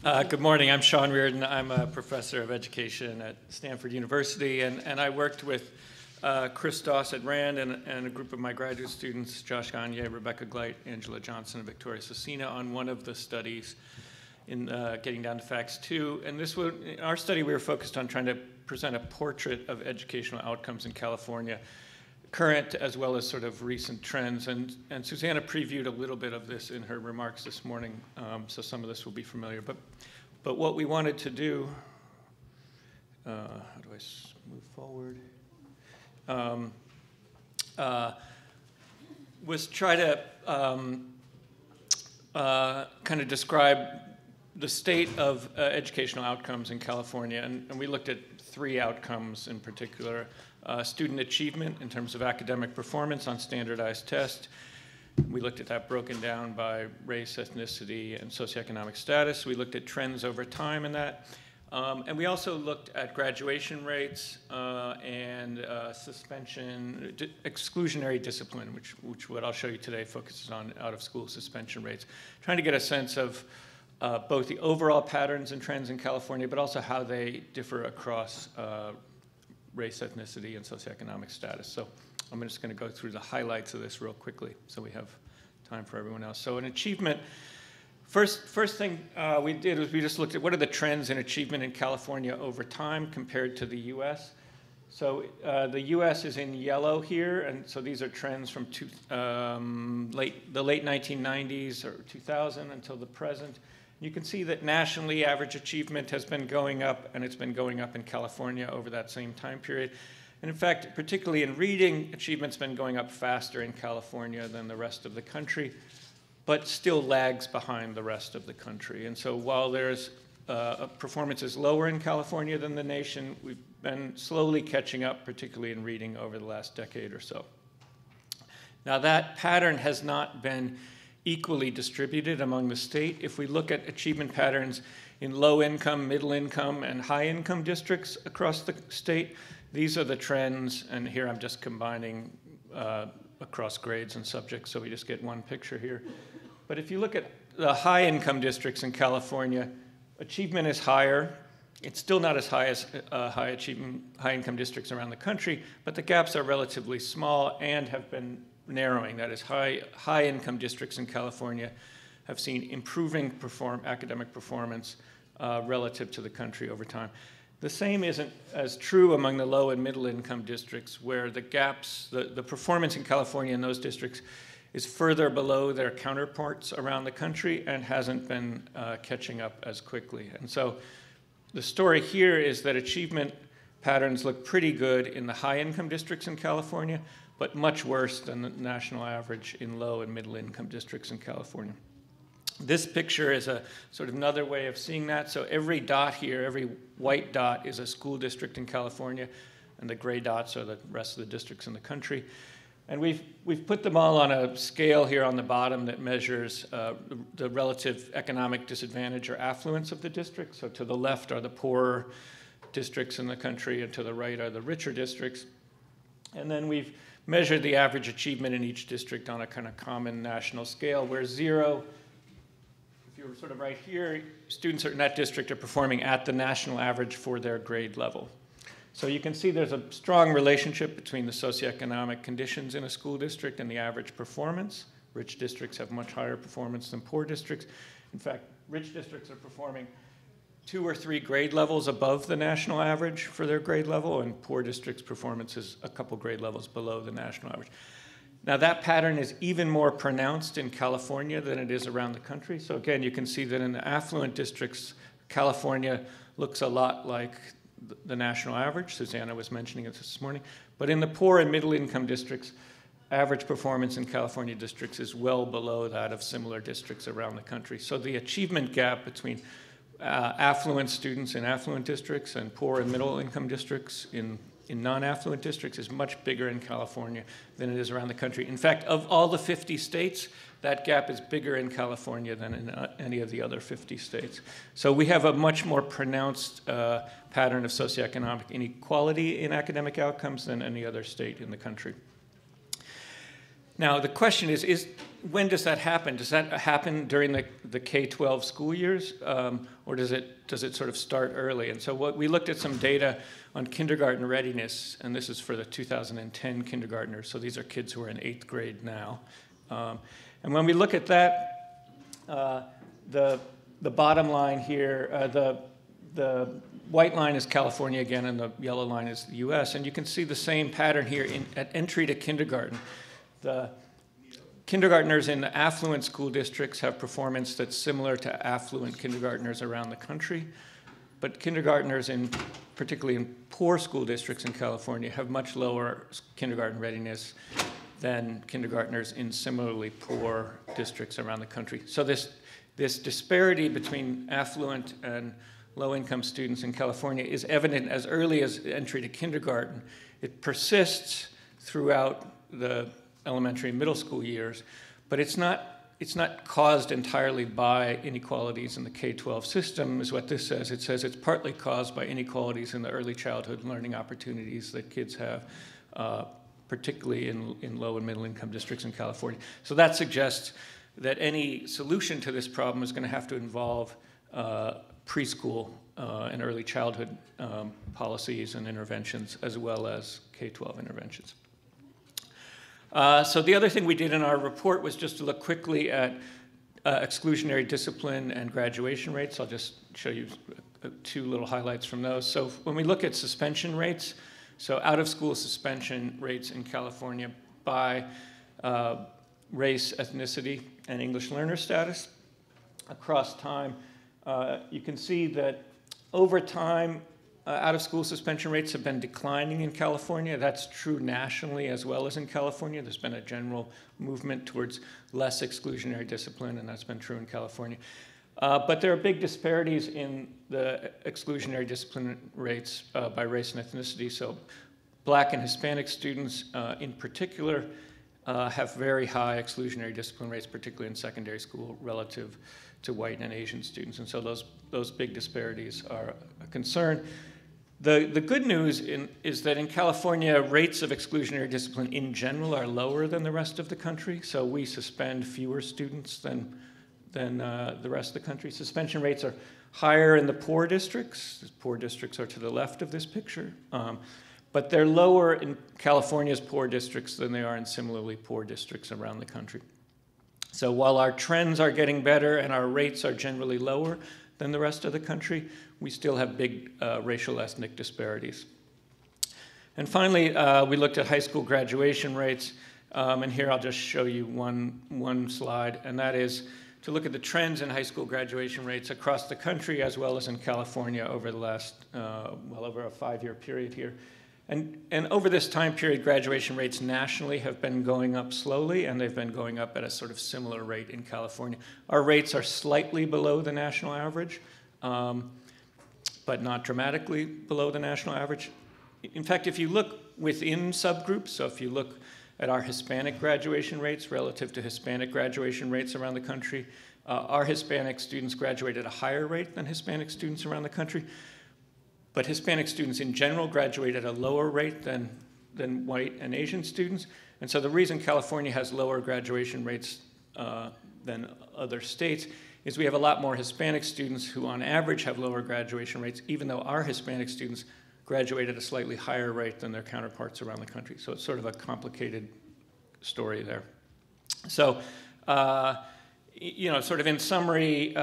Good morning. I'm Sean Reardon. I'm a professor of education at Stanford University, and I worked with Chris Doss at Rand and a group of my graduate students, Josh Gagne, Rebecca Gleit, Angela Johnson, and Victoria Cecina, on one of the studies in Getting Down to Facts 2. And in our study, we were focused on trying to present a portrait of educational outcomes in California, current as well as sort of recent trends. And Susanna previewed a little bit of this in her remarks this morning, so some of this will be familiar. But what we wanted to do, how do I move forward? Was try to kind of describe the state of educational outcomes in California. And we looked at three outcomes in particular. Student achievement in terms of academic performance on standardized tests. We looked at that broken down by race, ethnicity, and socioeconomic status. We looked at trends over time in that. And we also looked at graduation rates and suspension, exclusionary discipline, which what I'll show you today focuses on out-of-school suspension rates, trying to get a sense of both the overall patterns and trends in California, but also how they differ across race, ethnicity, and socioeconomic status. So I'm just going to go through the highlights of this real quickly so we have time for everyone else. So in achievement, first thing we did was we just looked at what are the trends in achievement in California over time compared to the US. So the US is in yellow here, and so these are trends from the late 1990s or 2000 until the present. You can see that nationally, average achievement has been going up, and it's been going up in California over that same time period. And in fact, particularly in reading, achievement's been going up faster in California than the rest of the country, but still lags behind the rest of the country. And so while there's performance is lower in California than the nation, we've been slowly catching up, particularly in reading over the last decade or so. Now that pattern has not been equally distributed among the state. If we look at achievement patterns in low-income, middle-income, and high-income districts across the state, these are the trends, and here I'm just combining across grades and subjects, so we just get one picture here. But if you look at the high-income districts in California, achievement is higher. It's still not as high as high-income districts around the country, but the gaps are relatively small and have been narrowing. That is, high-income districts in California have seen improving academic performance relative to the country over time. The same isn't as true among the low and middle-income districts, where the gaps, the performance in California in those districts is further below their counterparts around the country and hasn't been catching up as quickly. And so the story here is that achievement patterns look pretty good in the high-income districts in California, but much worse than the national average in low and middle income districts in California. This picture is a sort of another way of seeing that. So every dot here, every white dot is a school district in California, and the gray dots are the rest of the districts in the country. And we've put them all on a scale here on the bottom that measures the relative economic disadvantage or affluence of the district. So to the left are the poorer districts in the country, and to the right are the richer districts. And then we've measured the average achievement in each district on a kind of common national scale, where 0, if you're sort of right here, students in that district are performing at the national average for their grade level. So you can see there's a strong relationship between the socioeconomic conditions in a school district and the average performance. Rich districts have much higher performance than poor districts. In fact, rich districts are performing 2 or 3 grade levels above the national average for their grade level, and poor districts' performance is a couple grade levels below the national average. Now that pattern is even more pronounced in California than it is around the country. So again, you can see that in the affluent districts, California looks a lot like the national average. Susanna was mentioning it this morning. But in the poor and middle income districts, average performance in California districts is well below that of similar districts around the country. So the achievement gap between affluent students in affluent districts and poor and middle income districts in non-affluent districts is much bigger in California than it is around the country. In fact, of all the 50 states, that gap is bigger in California than in any of the other 50 states. So we have a much more pronounced pattern of socioeconomic inequality in academic outcomes than any other state in the country. Now, the question is when does that happen? Does that happen during the K-12 school years, or does it sort of start early? And so we looked at some data on kindergarten readiness, and this is for the 2010 kindergartners. So these are kids who are in 8th grade now. And when we look at that, the bottom line here, the white line is California again, and the yellow line is the US. And you can see the same pattern here at entry to kindergarten. The kindergartners in the affluent school districts have performance that's similar to affluent kindergartners around the country. But kindergartners, particularly in poor school districts in California, have much lower kindergarten readiness than kindergartners in similarly poor districts around the country. So this disparity between affluent and low-income students in California is evident as early as entry to kindergarten. It persists throughout the elementary and middle school years, but it's not caused entirely by inequalities in the K-12 system, is what this says. It says it's partly caused by inequalities in the early childhood learning opportunities that kids have, particularly in low and middle income districts in California. So that suggests that any solution to this problem is going to have to involve preschool and early childhood policies and interventions, as well as K-12 interventions. So the other thing we did in our report was just to look quickly at exclusionary discipline and graduation rates. I'll just show you two little highlights from those. So when we look at suspension rates, so out-of-school suspension rates in California by race, ethnicity, and English learner status across time, you can see that over time, out-of-school suspension rates have been declining in California. That's true nationally as well as in California. There's been a general movement towards less exclusionary discipline, and that's been true in California. But there are big disparities in the exclusionary discipline rates by race and ethnicity. So Black and Hispanic students in particular have very high exclusionary discipline rates, particularly in secondary school, relative to white and Asian students. And so those big disparities are a concern. The good news is that in California, rates of exclusionary discipline in general are lower than the rest of the country. So we suspend fewer students than the rest of the country. Suspension rates are higher in the poor districts. The poor districts are to the left of this picture. But they're lower in California's poor districts than they are in similarly poor districts around the country. So while our trends are getting better and our rates are generally lower than the rest of the country, we still have big racial ethnic disparities. And finally, we looked at high school graduation rates. And here I'll just show you one slide, and that is to look at the trends in high school graduation rates across the country as well as in California over the last, well, over a 5-year period here. And over this time period, graduation rates nationally have been going up slowly, and they've been going up at a sort of similar rate in California. Our rates are slightly below the national average, but not dramatically below the national average. In fact, if you look within subgroups, so if you look at our Hispanic graduation rates relative to Hispanic graduation rates around the country, our Hispanic students graduate at a higher rate than Hispanic students around the country. But Hispanic students in general graduate at a lower rate than white and Asian students. And so the reason California has lower graduation rates than other states is we have a lot more Hispanic students who on average have lower graduation rates, even though our Hispanic students graduate at a slightly higher rate than their counterparts around the country. So it's sort of a complicated story there. So, you know, sort of in summary,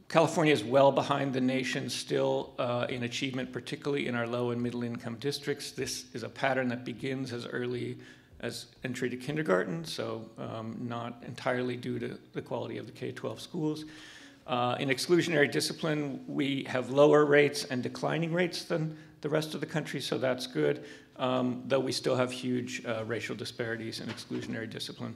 California is well behind the nation still in achievement, particularly in our low and middle income districts. This is a pattern that begins as early as entry to kindergarten, so not entirely due to the quality of the K-12 schools. In exclusionary discipline, we have lower rates and declining rates than the rest of the country, so that's good, though we still have huge racial disparities in exclusionary discipline.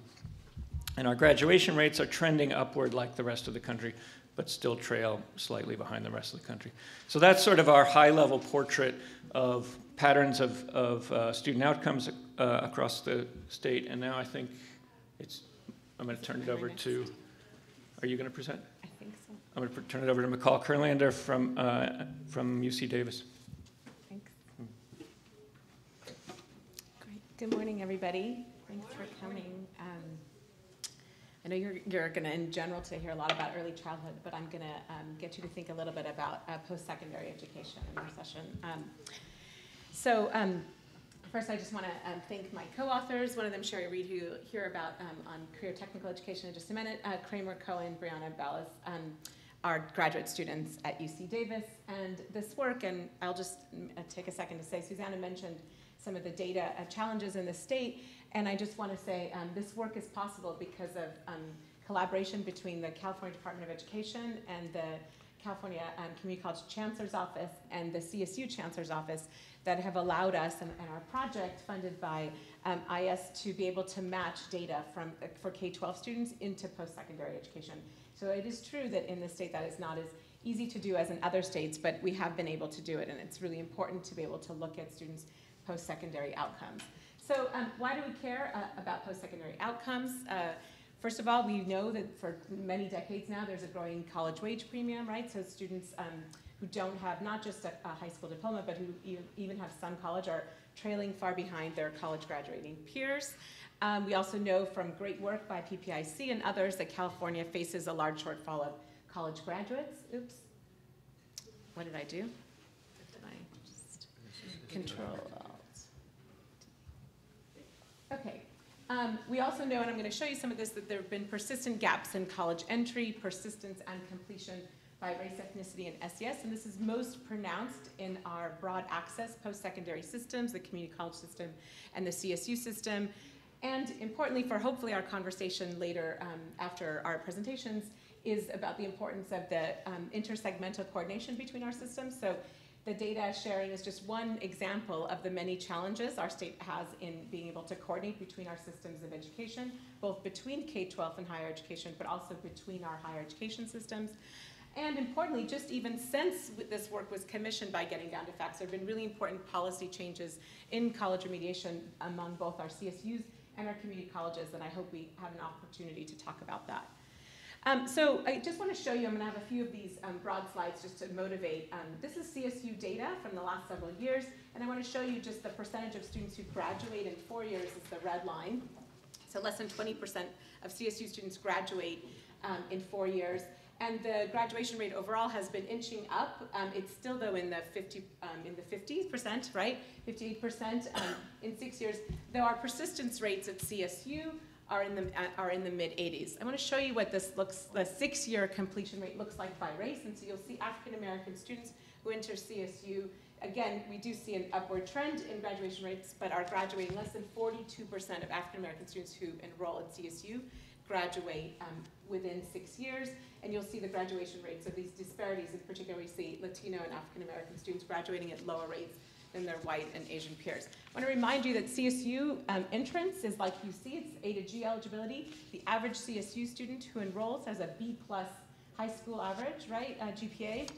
And our graduation rates are trending upward like the rest of the country, but still trail slightly behind the rest of the country. So that's sort of our high-level portrait of patterns of student outcomes across the state. And now I think I'm going to turn it over to, are you going to present? I think so. I'm going to turn it over to McCall Kurlander from UC Davis. Thanks. Great. Good morning, everybody. Thanks for coming. I know you're going to, in general, to hear a lot about early childhood, but I'm going to get you to think a little bit about post-secondary education in our session. First, I just want to thank my co-authors. One of them, Sherry Reed, who you'll hear about on career technical education in just a minute. Kramer Cohen, Brianna Ballas, our graduate students at UC Davis. And this work, and I'll just take a second to say, Susanna mentioned some of the data challenges in the state. And I just want to say this work is possible because of collaboration between the California Department of Education and the California Community College Chancellor's Office and the CSU Chancellor's Office that have allowed us and our project funded by IS to be able to match data for K-12 students into post-secondary education. So it is true that in this state that is not as easy to do as in other states, but we have been able to do it, and it's really important to be able to look at students' post-secondary outcomes. So why do we care about post-secondary outcomes? First of all, we know that for many decades now, there's a growing college wage premium, right? So students who don't have not just a high school diploma, but who even have some college are trailing far behind their college graduating peers. We also know from great work by PPIC and others that California faces a large shortfall of college graduates. Oops, what did I do? Did I just Control? Okay. We also know, and I'm going to show you some of this, that there have been persistent gaps in college entry, persistence, and completion by race, ethnicity, and SES, and this is most pronounced in our broad access post-secondary systems, the community college system and the CSU system. And importantly, for hopefully our conversation later after our presentations, is about the importance of the intersegmental coordination between our systems. So the data sharing is just one example of the many challenges our state has in being able to coordinate between our systems of education, both between K-12 and higher education, but also between our higher education systems. And importantly, just even since this work was commissioned by Getting Down to Facts, there have been really important policy changes in college remediation among both our CSUs and our community colleges, and I hope we have an opportunity to talk about that. So I just want to show you, I'm going to have a few of these broad slides just to motivate. This is CSU data from the last several years, and I want to show you just the percentage of students who graduate in 4 years is the red line. So less than 20% of CSU students graduate in 4 years. And the graduation rate overall has been inching up. It's still, though, in the 50%, right? 58% in 6 years. Though our persistence rates at CSU are in the mid-80s. I want to show you what this looks, the 6-year completion rate looks like by race. And so you'll see African American students who enter CSU. Again, we do see an upward trend in graduation rates, but are graduating less than 42% of African American students who enroll at CSU graduate within 6 years. And you'll see the graduation rates of these disparities. In particular, we see Latino and African American students graduating at lower rates than their white and Asian peers. I want to remind you that CSU entrance is like you see, it's A to G eligibility. The average CSU student who enrolls has a B+ high school average, right, GPA.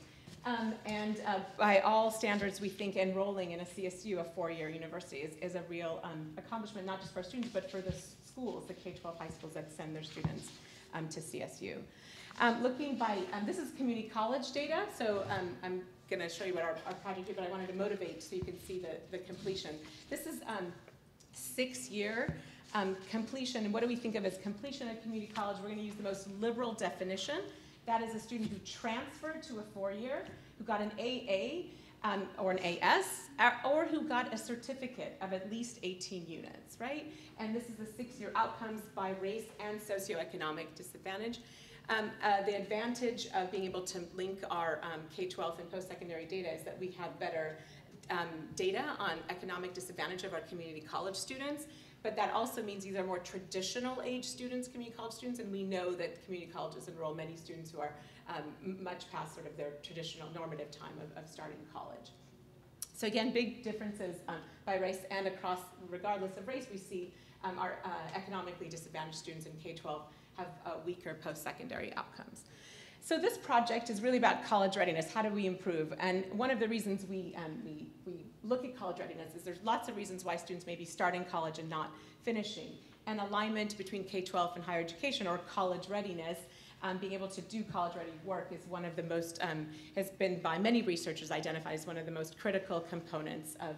And by all standards, we think enrolling in a CSU, a 4-year university, is a real accomplishment, not just for students, but for the schools, the K-12 high schools that send their students to CSU. Looking by, this is community college data, so I'm going to show you what our project did, but I wanted to motivate so you can see the completion. This is 6-year completion, and what do we think of as completion at community college? We're going to use the most liberal definition. That is a student who transferred to a 4-year, who got an AA or an AS, or who got a certificate of at least 18 units, right? And this is the 6-year outcomes by race and socioeconomic disadvantage. The advantage of being able to link our K-12 and post-secondary data is that we have better data on economic disadvantage of our community college students, but that also means these are more traditional age students, community college students, and we know that community colleges enroll many students who are much past sort of their traditional normative time of starting college. So again, big differences by race and across, regardless of race, we see our economically disadvantaged students in K-12 have weaker post-secondary outcomes. So this project is really about college readiness. How do we improve? And one of the reasons we look at college readiness is there's lots of reasons why students may be starting college and not finishing. And alignment between K-12 and higher education, or college readiness, being able to do college-ready work is one of the most, has been by many researchers identified as one of the most critical components of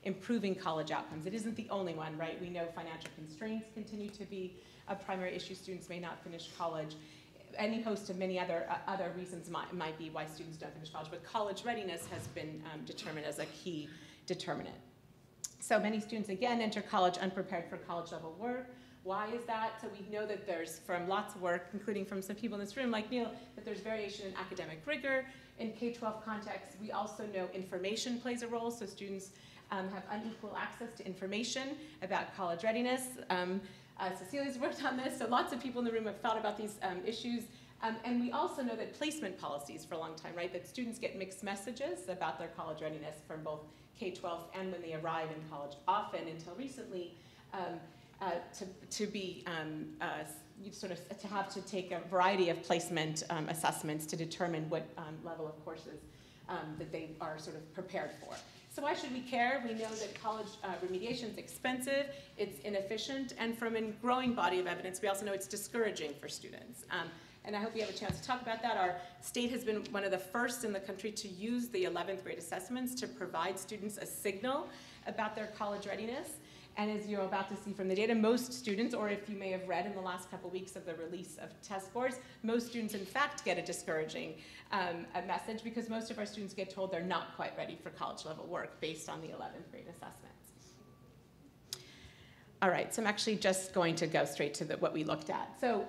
improving college outcomes. It isn't the only one, right? We know financial constraints continue to be a primary issue. Students may not finish college. Any host of many other reasons might be why students don't finish college, but college readiness has been determined as a key determinant. So many students, again, enter college unprepared for college level work. Why is that? So we know that there's, from lots of work, including from some people in this room like Neil, that there's variation in academic rigor. In K-12 contexts, we also know information plays a role, so students have unequal access to information about college readiness. Cecilia's worked on this, so lots of people in the room have thought about these issues. And we also know that placement policies for a long time, right, that students get mixed messages about their college readiness from both K-12 and when they arrive in college, often until recently, to have to take a variety of placement assessments to determine what level of courses that they are sort of prepared for. So why should we care? We know that college remediation is expensive, it's inefficient, and from a growing body of evidence, we also know it's discouraging for students. And I hope we have a chance to talk about that. Our state has been one of the first in the country to use the 11th grade assessments to provide students a signal about their college readiness. And as you're about to see from the data, most students, or if you may have read in the last couple weeks of the release of test scores, most students in fact get a discouraging a message, because most of our students get told they're not quite ready for college level work based on the 11th grade assessments. All right, so I'm actually just going to go straight to what we looked at. So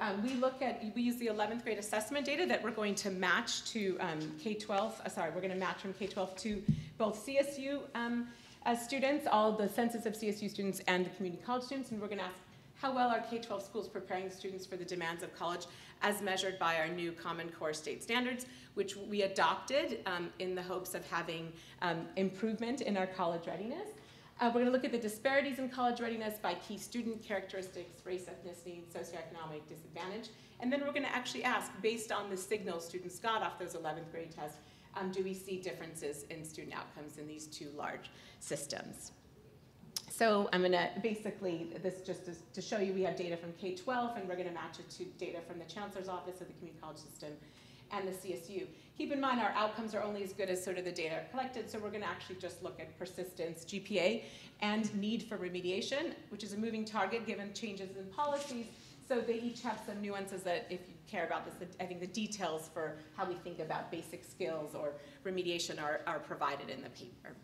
we use the 11th grade assessment data that we're going to match to K-12, we're going to match from K-12 to both CSU students, all the census of CSU students and the community college students, and we're going to ask how well are K-12 schools preparing students for the demands of college as measured by our new Common Core state standards, which we adopted in the hopes of having improvement in our college readiness. We're going to look at the disparities in college readiness by key student characteristics, race, ethnicity, socioeconomic disadvantage. And then we're going to actually ask, based on the signals students got off those 11th grade tests, do we see differences in student outcomes in these two large systems? So I'm going to basically, this just to show you, we have data from K-12, and we're going to match it to data from the Chancellor's Office of the Community College System and the CSU. Keep in mind, our outcomes are only as good as sort of the data collected, so we're going to actually just look at persistence, GPA, and need for remediation, which is a moving target given changes in policies. So they each have some nuances that, if you care about this, I think the details for how we think about basic skills or remediation are provided in the paper.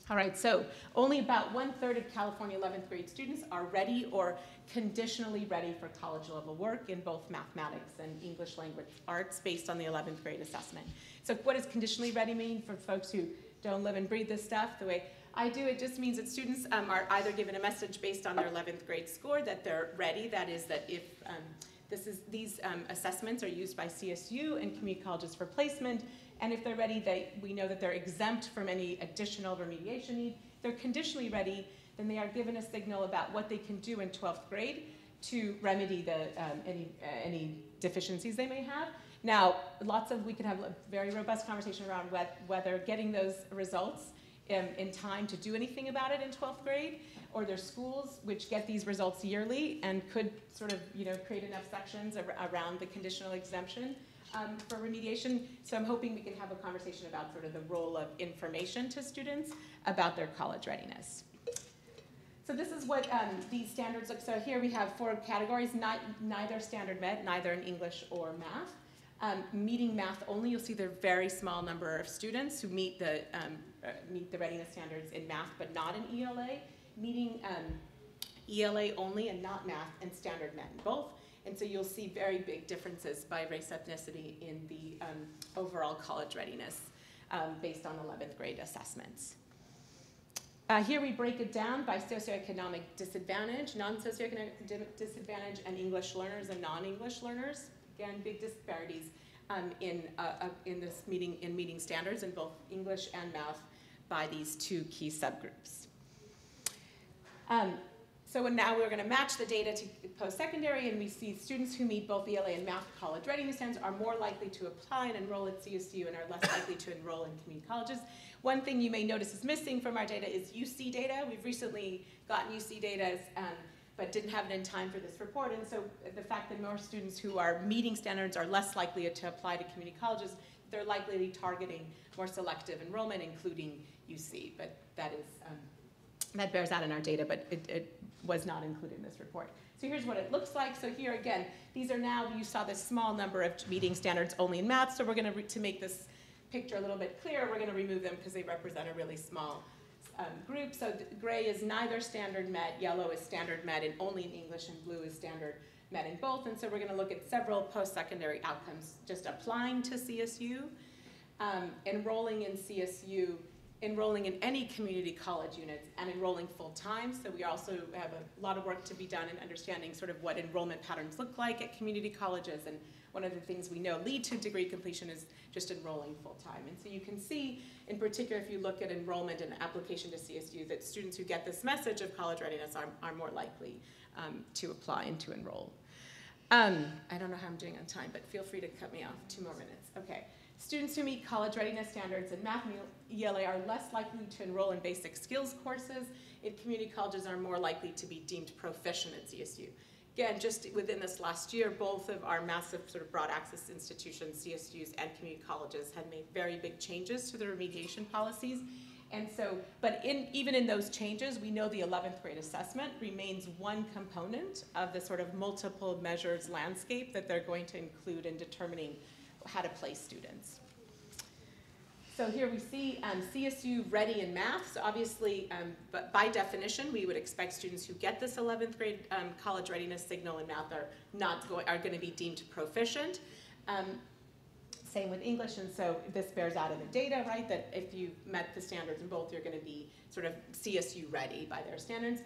All right, so only about 1/3 of California 11th grade students are ready or conditionally ready for college level work in both mathematics and English language arts based on the 11th grade assessment. So what does conditionally ready mean for folks who don't live and breathe this stuff the way I do? It just means that students are either given a message based on their 11th grade score that they're ready, that is that if these assessments are used by CSU and community colleges for placement, and if they're ready, we know that they're exempt from any additional remediation need. If they're conditionally ready, then they are given a signal about what they can do in 12th grade to remedy any deficiencies they may have. Now, we could have a very robust conversation around whether getting those results in time to do anything about it in 12th grade, or there's schools which get these results yearly and could sort of create enough sections around the conditional exemption for remediation. So I'm hoping we can have a conversation about sort of the role of information to students about their college readiness. So this is what these standards look. So here we have 4 categories, neither standard met, neither in English or math. Meeting math only, you'll see there are very small number of students who meet the readiness standards in math, but not in ELA. Meeting ELA only and not math, and standard met in both. And so you'll see very big differences by race, ethnicity in the overall college readiness based on 11th grade assessments. Here we break it down by socioeconomic disadvantage, non-socioeconomic disadvantage, and English learners and non-English learners. Again, big disparities in meeting standards in both English and math by these 2 key subgroups. So now we're going to match the data to post-secondary, and we see students who meet both ELA and math college readiness standards are more likely to apply and enroll at CSU and are less likely to enroll in community colleges. One thing you may notice is missing from our data is UC data. We've recently gotten UC data, but didn't have it in time for this report, and so the fact that more students who are meeting standards are less likely to apply to community colleges they're likely targeting more selective enrollment, including UC, but that is, that bears out in our data, but it was not included in this report. So here's what it looks like. So here again, these are now, you saw this small number of meeting standards only in math, so we're gonna, to make this picture a little bit clearer, we're gonna remove them because they represent a really small group. So gray is neither standard met, yellow is standard met and only in English, and blue is standard met in both. And so we're gonna look at several post-secondary outcomes just applying to CSU, enrolling in CSU, enrolling in any community college units, and enrolling full-time. So we also have a lot of work to be done in understanding sort of what enrollment patterns look like at community colleges, and one of the things we know lead to degree completion is just enrolling full-time. And so you can see, in particular, if you look at enrollment and application to CSU, that students who get this message of college readiness are more likely to apply and to enroll. I don't know how I'm doing on time, but feel free to cut me off. 2 more minutes. Okay. Students who meet college readiness standards in math and ELA are less likely to enroll in basic skills courses. In community colleges are more likely to be deemed proficient at CSU. Again, just within this last year, both of our massive sort of broad access institutions, CSUs and community colleges, had made very big changes to their remediation policies. And so, but even in those changes, we know the 11th grade assessment remains one component of the sort of multiple measures landscape that they're going to include in determining how to place students. So here we see CSU ready in math. So obviously, but by definition, we would expect students who get this 11th grade college readiness signal in math are going to be deemed proficient. Same with English, and so this bears out in the data, right? That if you met the standards in both, you're going to be sort of CSU ready by their standards.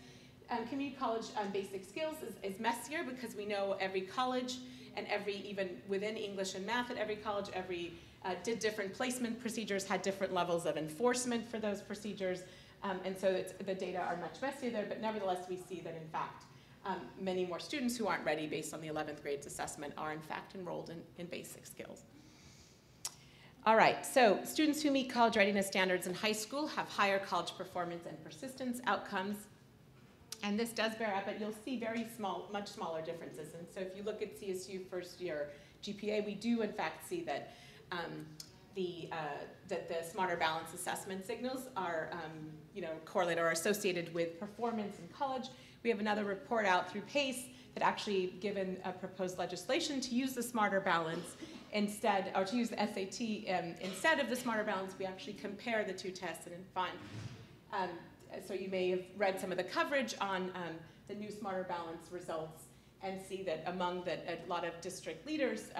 Community college basic skills is messier because we know every college and even within English and math at every college, did different placement procedures, had different levels of enforcement for those procedures, and so the data are much messier there, but nevertheless we see that in fact many more students who aren't ready based on the 11th grade's assessment are in fact enrolled in basic skills. All right, so students who meet college readiness standards in high school have higher college performance and persistence outcomes. And this does bear out, but you'll see much smaller differences. And so if you look at CSU first year GPA, we do in fact see that that the Smarter Balance assessment signals are correlated or associated with performance in college. We have another report out through PACE that actually given a proposed legislation to use the Smarter Balance instead, or to use the SAT instead of the Smarter Balance, we actually compare the 2 tests and find. So you may have read some of the coverage on the new Smarter Balance results and see that among that a lot of district leaders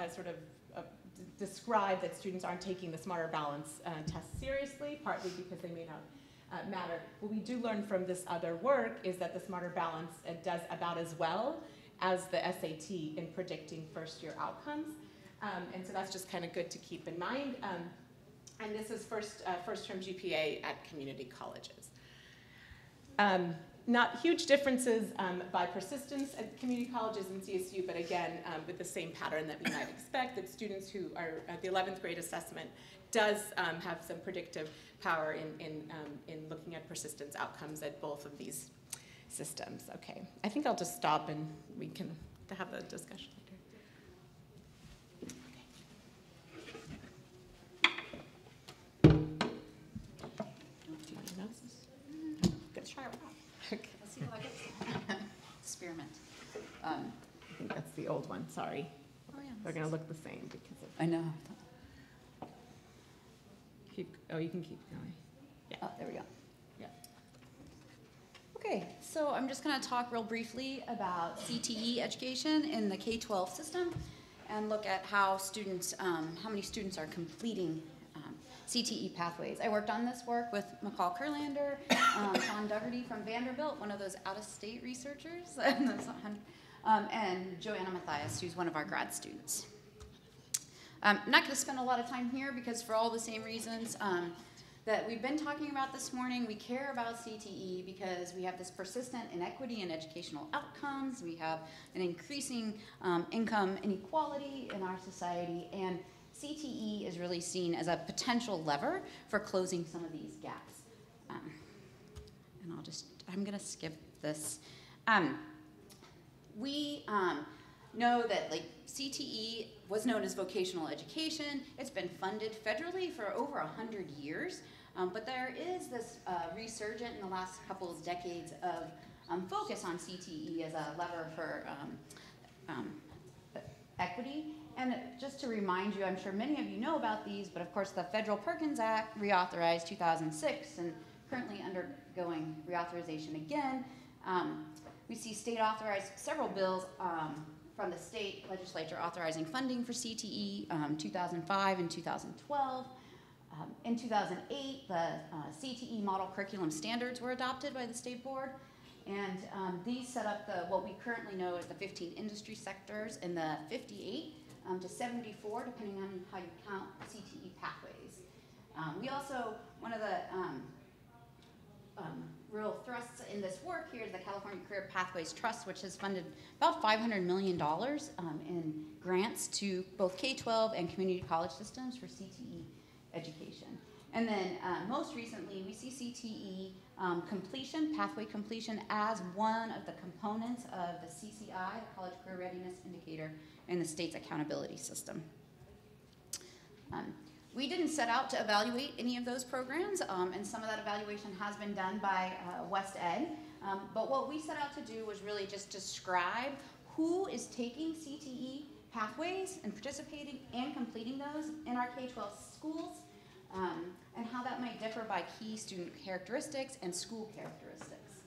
describe that students aren't taking the Smarter Balance test seriously, partly because they may not matter. What we do learn from this other work is that the Smarter Balance does about as well as the SAT in predicting first-year outcomes. And so that's just kind of good to keep in mind. And this is first-term GPA at community colleges. Not huge differences by persistence at community colleges and CSU, but again, with the same pattern that we might expect, that students who are at the 11th grade assessment does have some predictive power in looking at persistence outcomes at both of these systems. Okay, I think I'll just stop and we can have a discussion later. Okay. Do you want to know? Good try. Okay. Let's see how I get. Experiment. I think that's the old one, sorry. Oh, yeah. They're going to look the same because of... I know. you can keep going. Yeah. Oh, there we go. Yeah. Okay, so I'm just going to talk real briefly about CTE education in the K-12 system and look at how students, how many students are completing CTE pathways. I worked on this work with McCall Kurlander, Sean Dougherty from Vanderbilt, one of those out-of-state researchers, and Joanna Mathias, who's one of our grad students. I'm not going to spend a lot of time here because for all the same reasons that we've been talking about this morning, we care about CTE because we have this persistent inequity in educational outcomes, we have an increasing income inequality in our society, and CTE is really seen as a potential lever for closing some of these gaps. And I'm going to skip this. We know that like CTE, was known as vocational education. It's been funded federally for over 100 years, but there is this resurgent in the last couple of decades of focus on CTE as a lever for equity. And just to remind you, I'm sure many of you know about these, but of course the Federal Perkins Act reauthorized 2006 and currently undergoing reauthorization again. We see state authorized several bills from the state legislature authorizing funding for CTE, 2005 and 2012. In 2008, the CTE model curriculum standards were adopted by the state board. And these set up what we currently know as the 15 industry sectors and the 58 to 74, depending on how you count CTE pathways. We also, one of the real thrusts in this work here is the California Career Pathways Trust, which has funded about $500 million in grants to both K-12 and community college systems for CTE education. And then most recently, we see CTE completion, pathway completion, as one of the components of the CCI, the College Career Readiness Indicator, in the state's accountability system. We didn't set out to evaluate any of those programs, and some of that evaluation has been done by West Ed. But what we set out to do was really just describe who is taking CTE pathways and participating and completing those in our K-12 schools, and how that might differ by key student characteristics and school characteristics.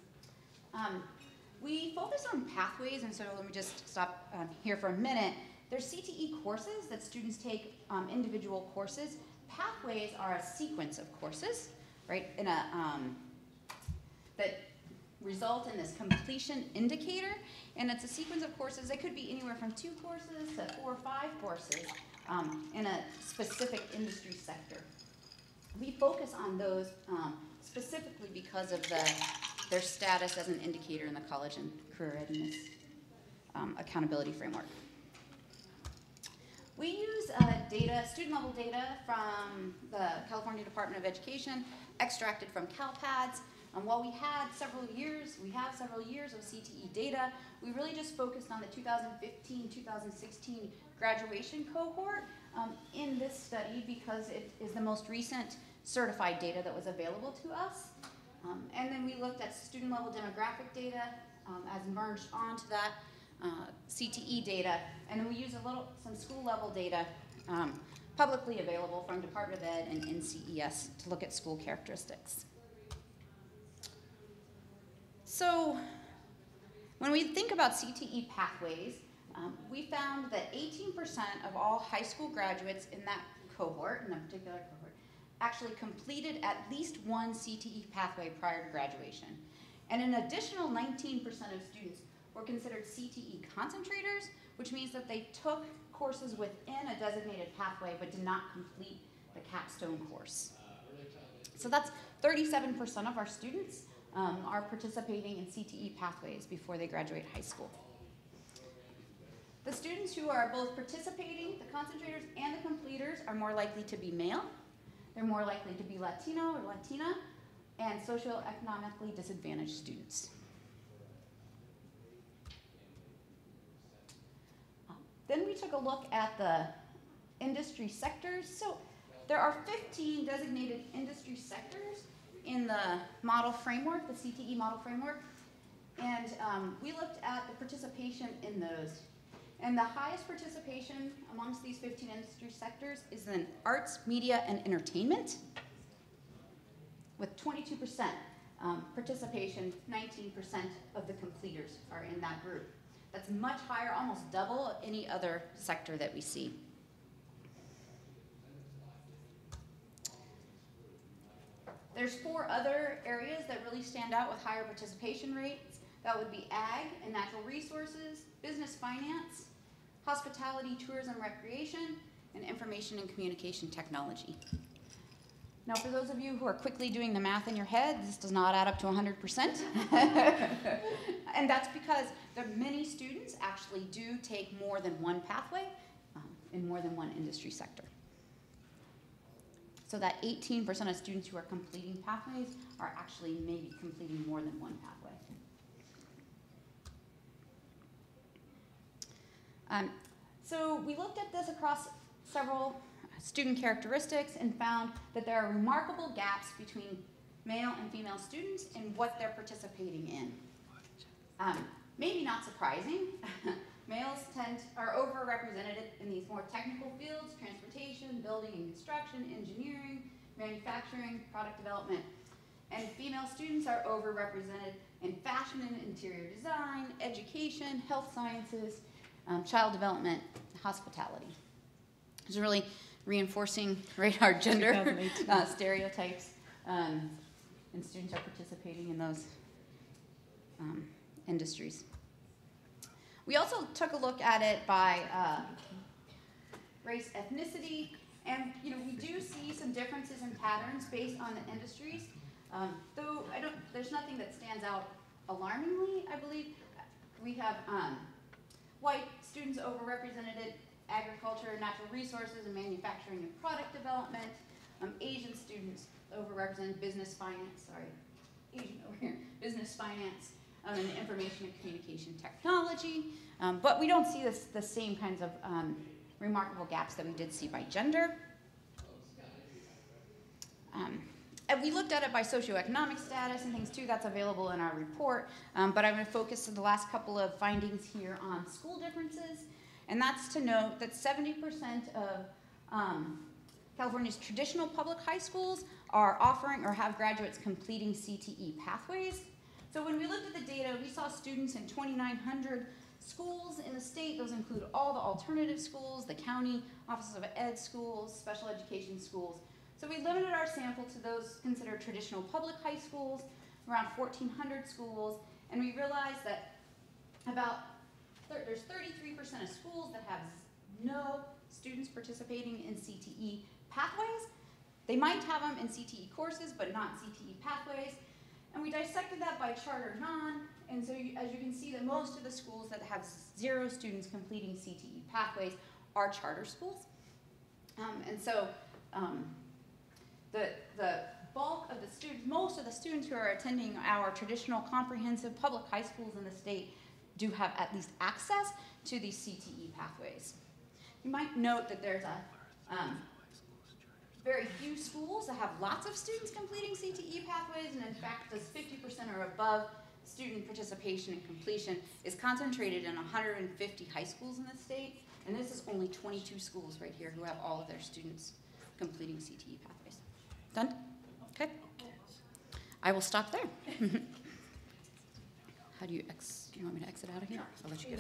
We focus on pathways, and so let me just stop here for a minute. There's CTE courses that students take, individual courses. Pathways are a sequence of courses, right, in a, that result in this completion indicator, and it's a sequence of courses. It could be anywhere from 2 courses to 4 or 5 courses in a specific industry sector. We focus on those specifically because of their status as an indicator in the college and career readiness accountability framework. We use student level data from the California Department of Education, extracted from CalPADS. While we have several years of CTE data, we really just focused on the 2015-2016 graduation cohort in this study because it is the most recent certified data that was available to us. And then we looked at student level demographic data as merged onto that CTE data, and then we use some school level data publicly available from Department of Ed and NCES to look at school characteristics. So when we think about CTE pathways, we found that 18% of all high school graduates in that cohort, in a particular cohort, actually completed at least one CTE pathway prior to graduation. And an additional 19% of students were considered CTE concentrators, which means that they took courses within a designated pathway but did not complete the capstone course. So that's 37% of our students are participating in CTE pathways before they graduate high school. The students who are both participating, the concentrators and the completers, are more likely to be male. They're more likely to be Latino or Latina, and socioeconomically disadvantaged students. Then we took a look at the industry sectors. So there are 15 designated industry sectors in the model framework, the CTE model framework, and we looked at the participation in those. And the highest participation amongst these 15 industry sectors is in arts, media, and entertainment, with 22% participation. 19% of the completers are in that group. That's much higher, almost double any other sector that we see. There's 4 other areas that really stand out with higher participation rates. That would be ag and natural resources, business finance, hospitality, tourism, recreation, and information and communication technology. Now, for those of you who are quickly doing the math in your head, this does not add up to 100%. And that's because many students actually do take more than one pathway in more than one industry sector. So that 18% of students who are completing pathways are actually maybe completing more than one pathway. So we looked at this across several student characteristics and found that there are remarkable gaps between male and female students in what they're participating in. Maybe not surprising, males are overrepresented in these more technical fields: transportation, building and construction, engineering, manufacturing, product development. And female students are overrepresented in fashion and interior design, education, health sciences, child development, hospitality. It's really reinforcing, right, our gender stereotypes, and students are participating in those industries. We also took a look at it by race, ethnicity, and we do see some differences in patterns based on the industries. Though there's nothing that stands out alarmingly, I believe. We have white students overrepresented agriculture, natural resources, and manufacturing and product development. Asian students overrepresented business finance, Asian over here, business finance, and information and communication technology. But we don't see the same kinds of remarkable gaps that we did see by gender. And we looked at it by socioeconomic status and things too. That's available in our report. But I'm going to focus on the last couple of findings here on school differences. And that's to note that 70% of California's traditional public high schools are offering or have graduates completing CTE pathways. So when we looked at the data, we saw students in 2,900 schools in the state. Those include all the alternative schools, the county offices of ed schools, special education schools. So we limited our sample to those considered traditional public high schools, around 1,400 schools, and we realized that there's 33% of schools that have no students participating in CTE pathways. They might have them in CTE courses, but not CTE pathways. And we dissected that by charter non, and so as you can see, that most of the schools that have 0 students completing CTE pathways are charter schools. And so the bulk of the students, most of the students who are attending our traditional comprehensive public high schools in the state do have at least access to these CTE pathways. You might note that there's very few schools that have lots of students completing CTE pathways, and in fact, this 50% or above student participation and completion is concentrated in 150 high schools in the state, and this is only 22 schools right here who have all of their students completing CTE pathways. Done? Okay. I will stop there. How do you want me to exit out of here? I'll let you get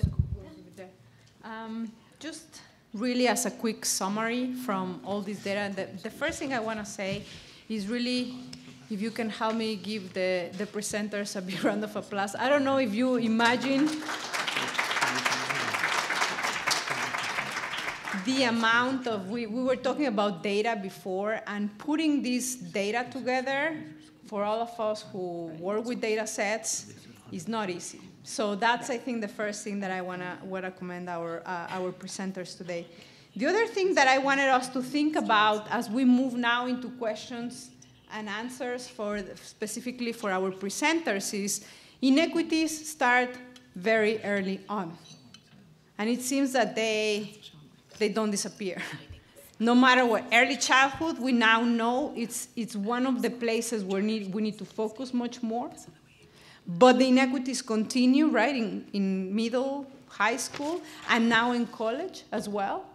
it. Just really as a quick summary from all this data, the first thing I want to say is really, if you can help me give the presenters a big round of applause. I don't know if you imagine the amount of, we were talking about data before, and putting this data together for all of us who work with data sets is not easy. So that's, I think, the first thing that I want to commend our presenters today. The other thing that I wanted us to think about as we move now into questions and answers specifically for our presenters is inequities start very early on. And it seems that they don't disappear. No matter what, early childhood, we now know it's one of the places where we need to focus much more. But the inequities continue, right, in middle, high school, and now in college as well.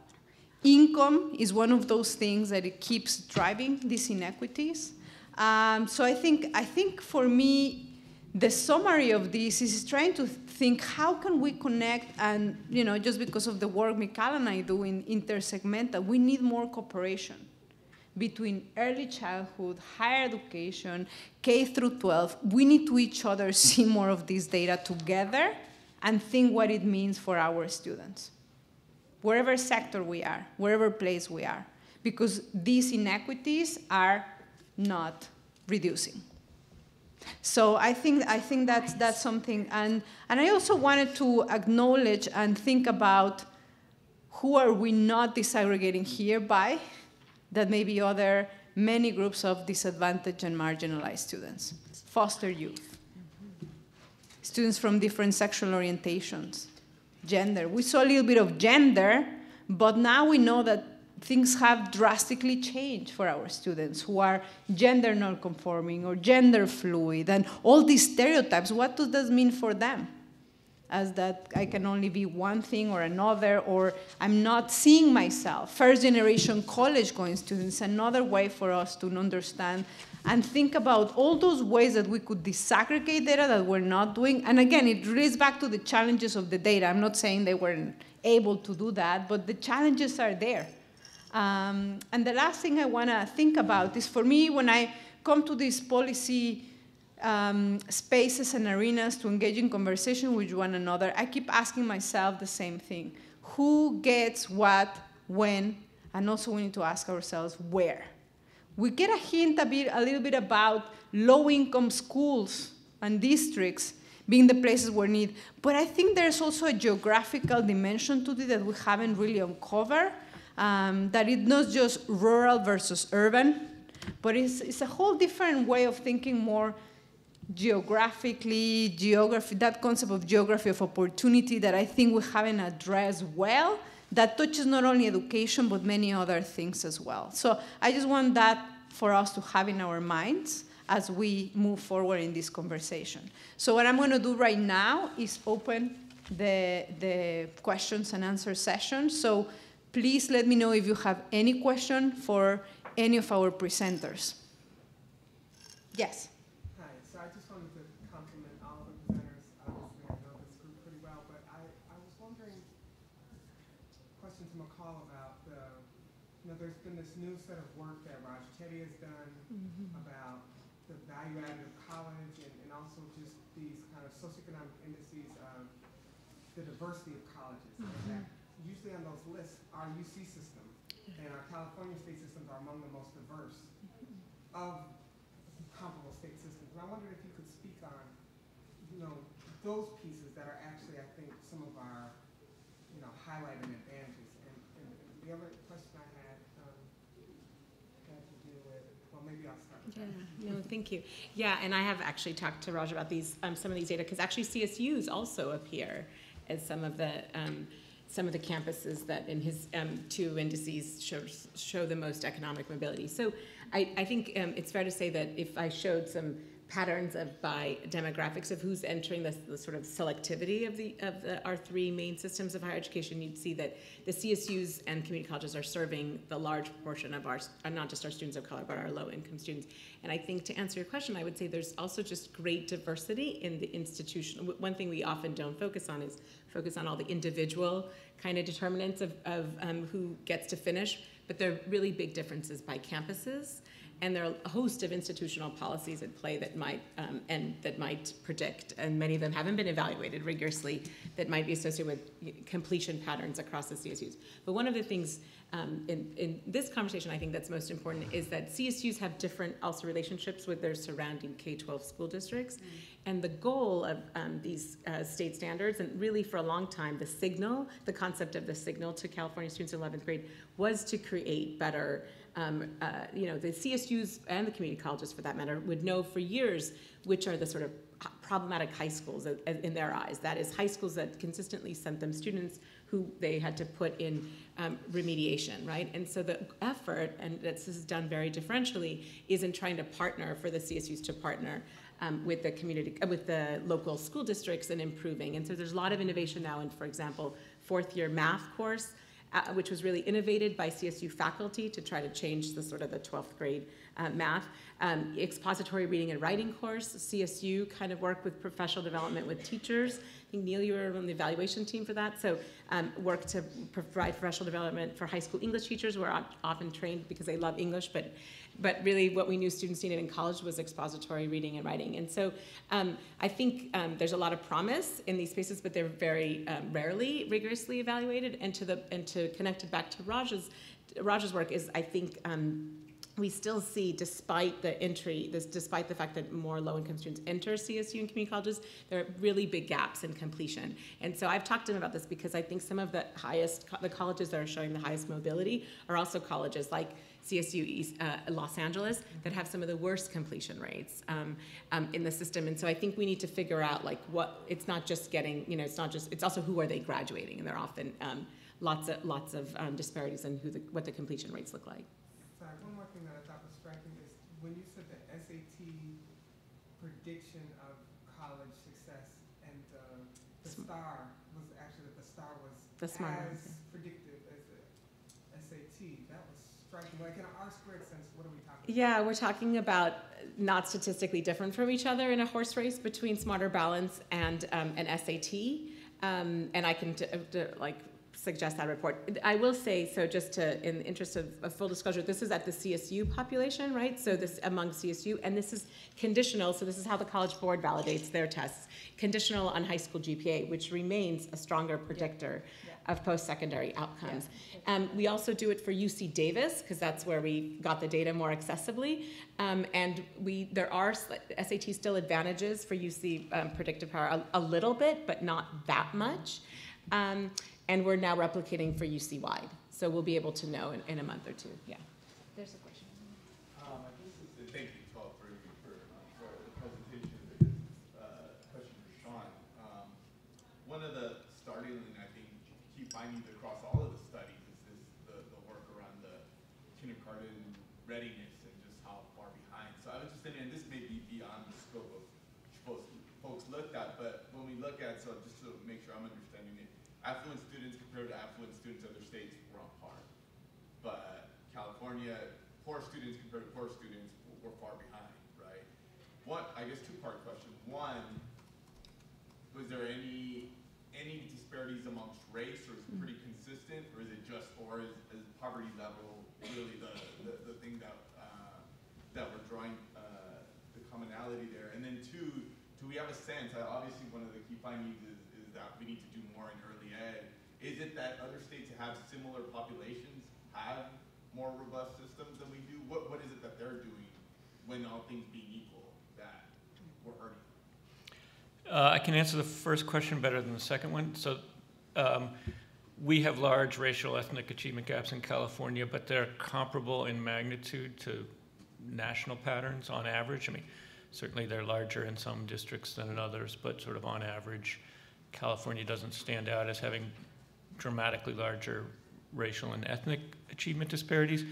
Income is one of those things that it keeps driving these inequities. So I think for me, the summary of this is trying to think how can we connect, and just because of the work Mikal and I do in Intersegmenta, we need more cooperation between early childhood, higher education, K through 12. We need to each other see more of this data together and think what it means for our students, wherever sector we are, wherever place we are, because these inequities are not reducing. So I think that's something, and I also wanted to acknowledge and think about who are we not disaggregating here by, that may be many groups of disadvantaged and marginalized students. Foster youth, students from different sexual orientations, gender. We saw a little bit of gender, But now we know that things have drastically changed for our students who are gender non-conforming or gender fluid, and all these stereotypes. What does this mean for them? As that I can only be one thing or another, or I'm not seeing myself. First-generation college-going students, another way for us to understand and think about all those ways that we could disaggregate data that we're not doing. And again, it relates back to the challenges of the data. I'm not saying they weren't able to do that, but the challenges are there. And the last thing I want to think about is, for me, when I come to these policy spaces and arenas to engage in conversation with one another, I keep asking myself the same thing. Who gets what, when, and also we need to ask ourselves where. We get a hint a little bit about low-income schools and districts being the places where need, but I think there's also a geographical dimension to this that we haven't really uncovered, that it's not just rural versus urban, but it's a whole different way of thinking, more geographically, geography, that concept of geography of opportunity that I think we haven't addressed well, that touches not only education, but many other things as well. So I just want that for us to have in our minds as we move forward in this conversation. So what I'm going to do right now is open the questions and answer session. So please let me know if you have any question for any of our presenters. Yes? Hi, so I just wanted to compliment all the presenters. Obviously, I know this group pretty well, but I was wondering, question to McCall about there's been this new set of work that Raj Chetty has done about the value added of college and also just these kind of socioeconomic indices of the diversity of colleges. And that usually on those lists, our UC system and our California state systems are among the most diverse of comparable state systems. And I wondered if you could speak on, those pieces that are actually, I think, some of our, highlighted advantages. And the other question I had to do with, well, maybe I'll start with that. No, thank you. Yeah, and I have actually talked to Raj about these, some of these data, because actually CSUs also appear as some of the campuses that in his two indices show the most economic mobility. So I think it's fair to say that if I showed some patterns by demographics of who's entering the sort of selectivity of our three main systems of higher education, you'd see that the CSUs and community colleges are serving the large proportion of our, not just our students of color, but our low-income students. And I think to answer your question, I would say there's also just great diversity in the institution. One thing we often don't focus on is focus on all the individual kind of determinants of who gets to finish, but there are really big differences by campuses. And there are a host of institutional policies at play that might predict, and many of them haven't been evaluated rigorously, that might be associated with completion patterns across the CSUs. But one of the things in this conversation I think that's most important is that CSUs have different also relationships with their surrounding K-12 school districts. And the goal of these state standards, and really for a long time, the concept of the signal to California students in 11th grade was to create better the CSUs and the community colleges, for that matter, would know for years which are the sort of problematic high schools in their eyes. That is, high schools that consistently sent them students who they had to put in remediation, right? And so the effort, and this is done very differentially, is in trying to partner for the CSUs to partner with the community, with the local school districts and improving. And so there's a lot of innovation now in, for example, fourth-year math course, which was really innovated by CSU faculty to try to change the sort of the 12th grade math. Expository reading and writing course, CSU kind of worked with professional development with teachers. I think, Neil, you were on the evaluation team for that. So work to provide professional development for high school English teachers who are often trained because they love English, but really what we knew students needed in college was expository reading and writing. And so I think there's a lot of promise in these spaces, but they're very rarely rigorously evaluated. And to connect it back to Raj's work is, I think, we still see, despite the fact that more low-income students enter CSU and community colleges, there are really big gaps in completion. And so I've talked to him about this because I think some of the colleges that are showing the highest mobility are also colleges like CSU East, Los Angeles, that have some of the worst completion rates in the system. And so I think we need to figure out, like, it's not just getting, it's also who are they graduating, and they're often lots of disparities in what the completion rates look like. Sorry, one more thing that I thought was striking is when you said the SAT prediction of college success and the STAR was actually that the STAR was The SMART, as predictive as the SAT. That was striking. Like in an R-squared sense, what are we talking about? Yeah, we're talking about not statistically different from each other in a horse race between Smarter Balance and an SAT. And I can suggest that report. I will say, so just to, in the interest of full disclosure, this is at the CSU population, right? So this among CSU, and this is conditional, so this is how the College Board validates their tests, conditional on high school GPA, which remains a stronger predictor of post-secondary outcomes. We also do it for UC Davis, because that's where we got the data more accessibly. And there are SAT still advantages for UC predictive power, a little bit, but not that much. And we're now replicating for UC-wide. So we'll be able to know in a month or two, yeah. There's a question. Thank you, Paul, for the presentation. Question for Sean. One of the startling, I think, key findings across all of the studies is the work around the kindergarten readiness and just how far behind. So I was just thinking, and this may be beyond the scope of what folks looked at, but when we look at, so just to make sure I'm understanding it, affluent students compared to affluent students in other states were on par. But California, poor students compared to poor students were far behind, right? I guess two-part question. One, was there any disparities amongst race, or is it pretty consistent, or is it just, or is poverty level really the thing that we're drawing the commonality there? And then two, do we have a sense, obviously one of the key findings is that we need to do more in early ed. Is it that other states that have similar populations have more robust systems than we do? What is it that they're doing when all things being equal that we're hurting? I can answer the first question better than the second one. So we have large racial ethnic achievement gaps in California, but they're comparable in magnitude to national patterns on average. I mean, certainly they're larger in some districts than in others, but sort of on average, California doesn't stand out as having dramatically larger racial and ethnic achievement disparities.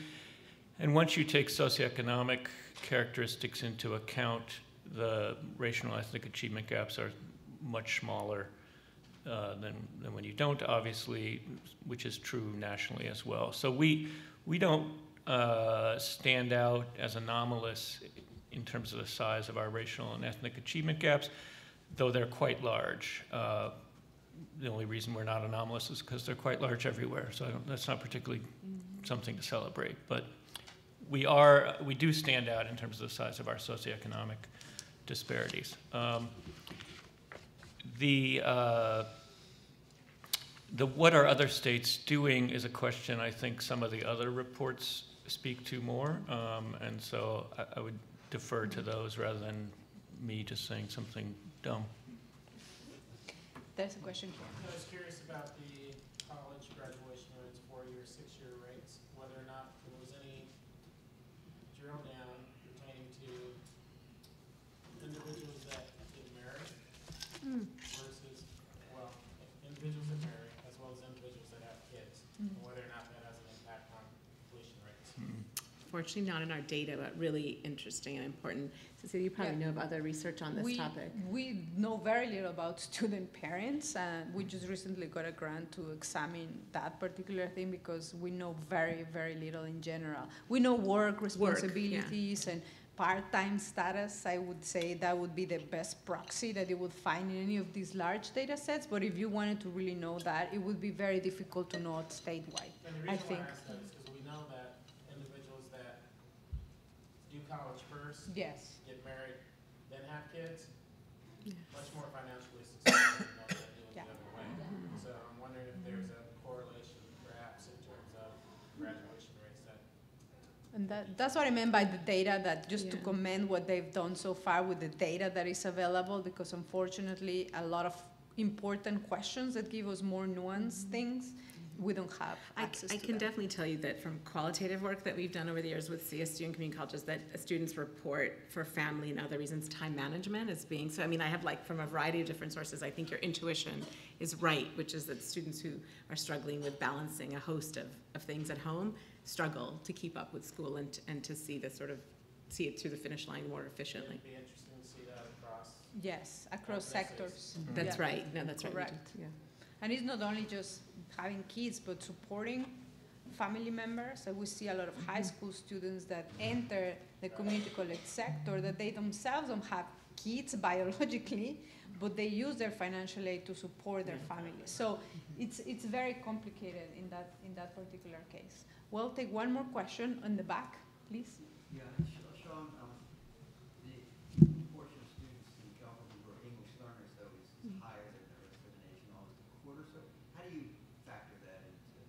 And once you take socioeconomic characteristics into account, the racial and ethnic achievement gaps are much smaller than when you don't, obviously, which is true nationally as well. So we don't stand out as anomalous in terms of the size of our racial and ethnic achievement gaps, though they're quite large. The only reason we're not anomalous is because they're quite large everywhere. So that's not particularly something to celebrate. But we do stand out in terms of the size of our socioeconomic disparities. What are other states doing is a question I think some of the other reports speak to more. And so I would defer to those rather than me just saying something dumb. There's a question here. I was curious about the college graduation rates, 4-year, 6-year rates, whether or not there was any drill down pertaining to individuals that get married versus, well, individuals that marry as well as individuals that have kids, and whether or not that has an impact on completion rates. Fortunately, not in our data, but really interesting and important. Cecilia, you probably know of other research on this topic. We know very little about student parents, and we just recently got a grant to examine that particular thing because we know very, very little in general. We know work responsibilities and part-time status. I would say that would be the best proxy that you would find in any of these large data sets, but if you wanted to really know that, it would be very difficult to know it statewide, And the I reason think. why I ask that is because we know that individuals that do college first, Yes. get married, then have kids, much more financially successful than those that do it the other way. So I'm wondering if there's a correlation perhaps in terms of graduation rates that. And that's what I meant by the data, that just to commend what they've done so far with the data that is available, because unfortunately a lot of important questions that give us more nuanced things we don't have access I to can that. definitely tell you that from qualitative work that we've done over the years with CSU and community colleges, that students report for family and other reasons time management as being, so I mean, I have like from a variety of different sources, I think your intuition is right, which is that students who are struggling with balancing a host of things at home struggle to keep up with school and to see the sort of, see it through the finish line more efficiently. It'd be interesting to see that across. Yes, across sectors. That's Yeah. right, no, that's right. we do. Correct. And it's not only just having kids, but supporting family members. So we see a lot of high school students that enter the community college sector that they themselves don't have kids biologically, but they use their financial aid to support their family. So it's very complicated in that particular case. We'll take one more question on the back, please. Yeah, Sean, the proportion of students in California who are English learners, though, is higher than the rest of the nation, almost a quarter. So how do you factor that into,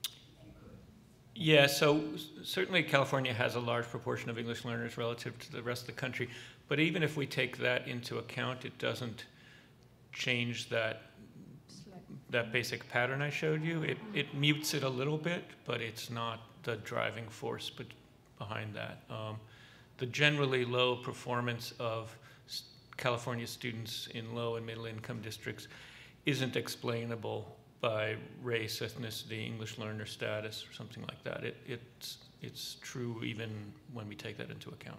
if you could? Yeah, so certainly California has a large proportion of English learners relative to the rest of the country. But even if we take that into account, it doesn't change that basic pattern I showed you. It mutes it a little bit, but it's not the driving force behind that. The generally low performance of California students in low and middle income districts isn't explainable by race, ethnicity, English learner status, or something like that. It's true even when we take that into account.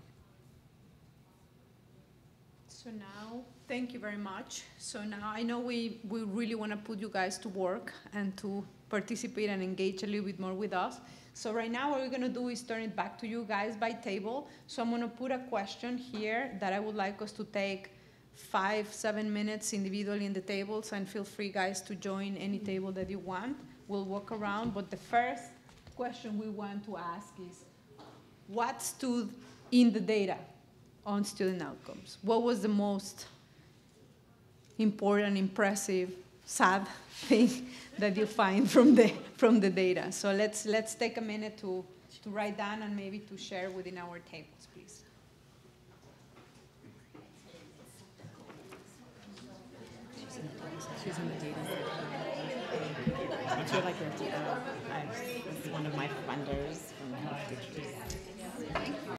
So now, thank you very much. So now I know we really want to put you guys to work and to participate and engage a little bit more with us. So right now what we're going to do is turn it back to you guys by table. So I'm going to put a question here that I would like us to take 5-7 minutes individually in the tables, and feel free guys to join any table that you want. We'll walk around, but the first question we want to ask is, what stood in the data on student outcomes? What was the most important, impressive, sad thing that you find from the data? So let's take a minute to write down and maybe to share within our tables, please. She's in the data set. I feel like it's one of my funders from Health Teachers.